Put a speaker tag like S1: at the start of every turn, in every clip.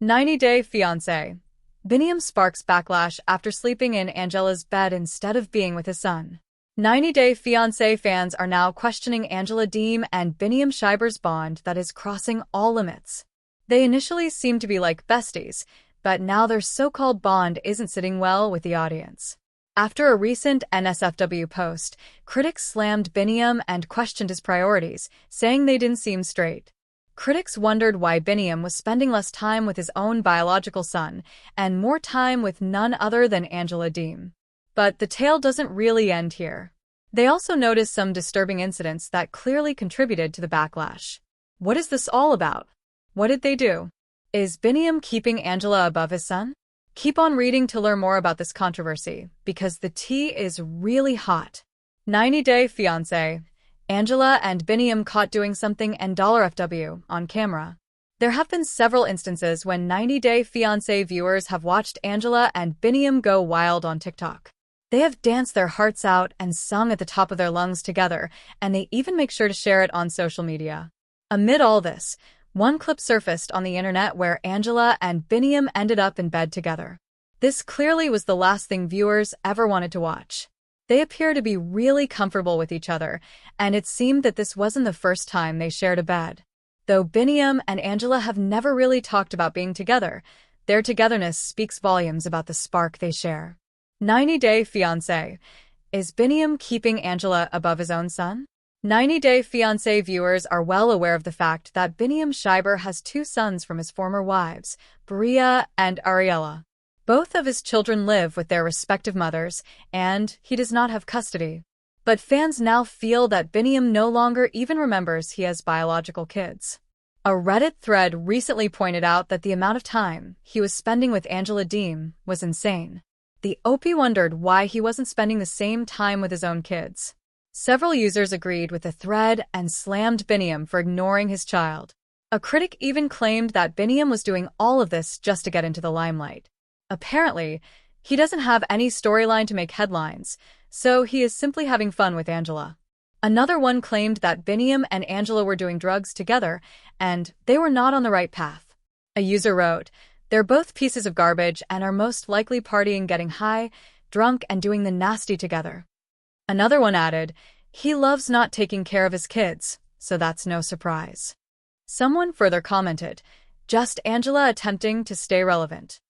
S1: 90-Day Fiance. Biniyam sparks backlash after sleeping in Angela's bed instead of being with his son. 90-Day Fiance fans are now questioning Angela Deem and Biniyam Schreiber's bond that is crossing all limits. They initially seemed to be like besties, but now their so-called bond isn't sitting well with the audience. After a recent NSFW post, critics slammed Biniyam and questioned his priorities, saying they didn't seem straight. Critics wondered why Biniyam was spending less time with his own biological son and more time with none other than Angela Deem. But the tale doesn't really end here. They also noticed some disturbing incidents that clearly contributed to the backlash. What is this all about? What did they do? Is Biniyam keeping Angela above his son? Keep on reading to learn more about this controversy, because the tea is really hot. 90-Day Fiance. Angela and Biniyam caught doing something and $FW on camera. There have been several instances when 90-Day Fiancé viewers have watched Angela and Biniyam go wild on TikTok. They have danced their hearts out and sung at the top of their lungs together, and they even make sure to share it on social media. Amid all this, one clip surfaced on the internet where Angela and Biniyam ended up in bed together. This clearly was the last thing viewers ever wanted to watch. They appear to be really comfortable with each other, and it seemed that this wasn't the first time they shared a bed. Though Biniyam and Angela have never really talked about being together, their togetherness speaks volumes about the spark they share. 90-Day Fiancé. Is Biniyam keeping Angela above his own son? 90-Day Fiancé viewers are well aware of the fact that Biniyam Schreiber has two sons from his former wives, Bria and Ariella. Both of his children live with their respective mothers, and he does not have custody. But fans now feel that Biniyam no longer even remembers he has biological kids. A Reddit thread recently pointed out that the amount of time he was spending with Angela Deem was insane. The OP wondered why he wasn't spending the same time with his own kids. Several users agreed with the thread and slammed Biniyam for ignoring his child. A critic even claimed that Biniyam was doing all of this just to get into the limelight. Apparently, he doesn't have any storyline to make headlines, so he is simply having fun with Angela. Another one claimed that Biniyam and Angela were doing drugs together, and they were not on the right path. A user wrote, "They're both pieces of garbage and are most likely partying, getting high, drunk, and doing the nasty together." Another one added, "He loves not taking care of his kids, so that's no surprise." Someone further commented, "Just Angela attempting to stay relevant."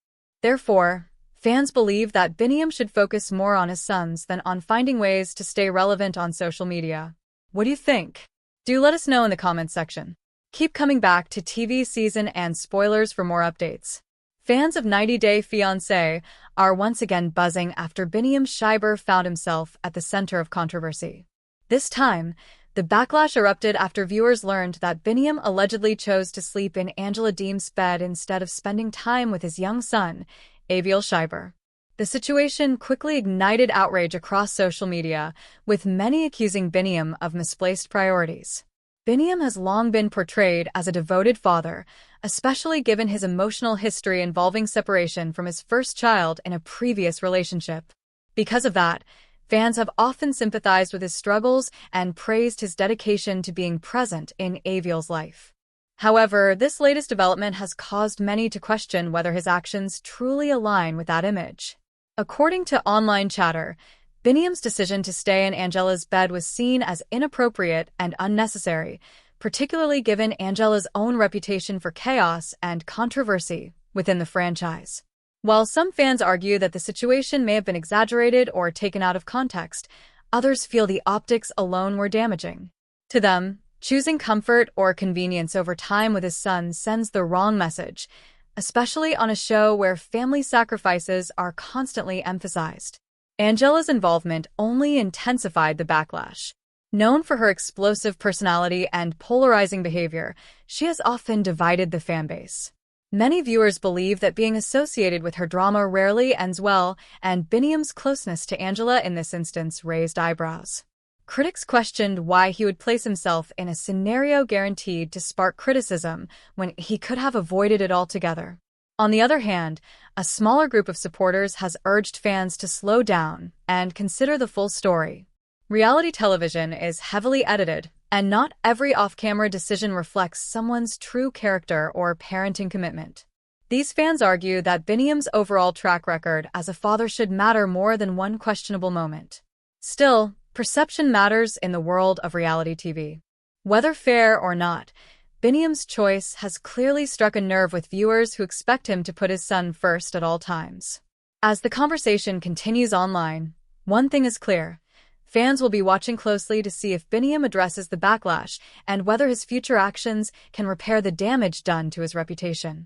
S1: Therefore, fans believe that Biniyam should focus more on his sons than on finding ways to stay relevant on social media. What do you think? Do let us know in the comments section. Keep coming back to TV season and spoilers for more updates. Fans of 90-Day Fiancé are once again buzzing after Biniyam Schreiber found himself at the center of controversy. This time, the backlash erupted after viewers learned that Biniyam allegedly chose to sleep in Angela Deem's bed instead of spending time with his young son, Aviel Schreiber. The situation quickly ignited outrage across social media, with many accusing Biniyam of misplaced priorities. Biniyam has long been portrayed as a devoted father, especially given his emotional history involving separation from his first child in a previous relationship. Because of that, fans have often sympathized with his struggles and praised his dedication to being present in Aviel's life. However, this latest development has caused many to question whether his actions truly align with that image. According to online chatter, Biniyam's decision to stay in Angela's bed was seen as inappropriate and unnecessary, particularly given Angela's own reputation for chaos and controversy within the franchise. While some fans argue that the situation may have been exaggerated or taken out of context, others feel the optics alone were damaging. To them, choosing comfort or convenience over time with his son sends the wrong message, especially on a show where family sacrifices are constantly emphasized. Angela's involvement only intensified the backlash. Known for her explosive personality and polarizing behavior, she has often divided the fanbase. Many viewers believe that being associated with her drama rarely ends well, and Biniyam's closeness to Angela in this instance raised eyebrows. Critics questioned why he would place himself in a scenario guaranteed to spark criticism when he could have avoided it altogether. On the other hand, a smaller group of supporters has urged fans to slow down and consider the full story. Reality television is heavily edited, and not every off-camera decision reflects someone's true character or parenting commitment. These fans argue that Biniyam's overall track record as a father should matter more than one questionable moment. Still, perception matters in the world of reality TV. Whether fair or not, Biniyam's choice has clearly struck a nerve with viewers who expect him to put his son first at all times. As the conversation continues online, one thing is clear. Fans will be watching closely to see if Biniyam addresses the backlash and whether his future actions can repair the damage done to his reputation.